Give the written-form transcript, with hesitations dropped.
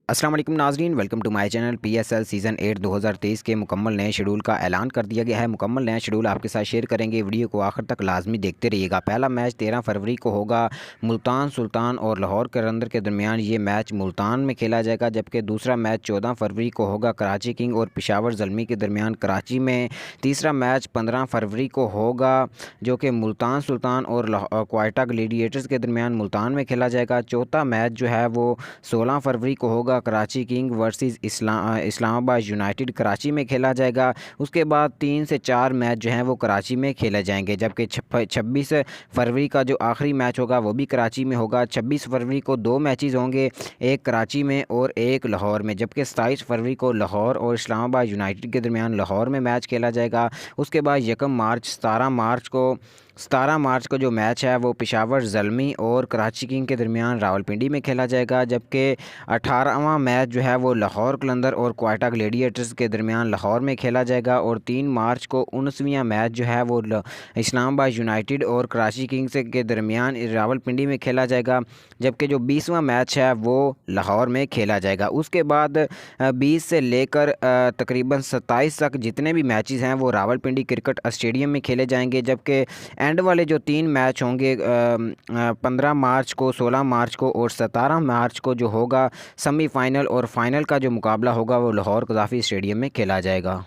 अस्सलाम वालेकुम नाज़रीन, welcome to my channel. PSL season 8 2023 के मुकम्मल नए शेड्यूल का ऐलान कर दिया गया है। मुकम्मल नया शेड्यूल आपके साथ शेयर करेंगे, वीडियो को आखिर तक लाजमी देखते रहिएगा। पहला मैच 13 फरवरी को होगा, मुल्तान सुल्तान और लाहौर कलंदर के दरमियान। ये मैच मुल्तान में खेला जाएगा, जबकि दूसरा मैच 14 फरवरी को होगा, कराची किंग और पेशावर ज़ल्मी के दरमियान कराची में। तीसरा मैच 15 फरवरी को होगा, जो कि मुल्तान सुल्तान और क्वेटा ग्लेडिएटर्स के दरमियान मुल्तान में खेला जाएगा। चौथा मैच जो है वो 16 फरवरी को होगा, Karachi king versus Islamabad United Karachi में खेला जाएगा। उसके बाद 3 से 4 मैच जो हैं वो कराची में खेले जाएंगे, जबकि 26 फरवरी का जो आखिरी मैच होगा वो भी कराची में होगा। 26 फरवरी को 2 मैचेस होंगे, एक कराची में और एक लाहौर में, जबकि 27 फरवरी को लाहौर और इस्लामाबाद यूनाइटेड के दरमियान लाहौर में मैच खेला जाएगा। उसके बाद 17 मार्च को जो मैच है वो पेशावर ज़ल्मी और कराची किंग के दरमियान रावलपिंडी में खेला जाएगा, जबकि 18वां मैच जो है वो लाहौर कलंदर और क्वेटा ग्लेडिएटर्स के दरमियान लाहौर में खेला जाएगा। और 3 मार्च को 19वां मैच जो है वो इस्लामाबाद यूनाइटेड और कराची किंग्स के दरमियान रावलपिंडी में खेला जाएगा, जबकि जो 20वां मैच है वो लाहौर में खेला जाएगा। उसके बाद 20 से लेकर तकरीबन 27 तक जितने भी मैचेस हैं वो रावलपिंडी क्रिकेट स्टेडियम में खेले जाएंगे, जबकि एंड वाले जो 3 मैच होंगे 15 मार्च को, 16 मार्च को और 17 मार्च को जो होगा सेमीफाइनल और फाइनल का जो मुकाबला होगा वो लाहौर कज़ाफ़ी स्टेडियम में खेला जाएगा।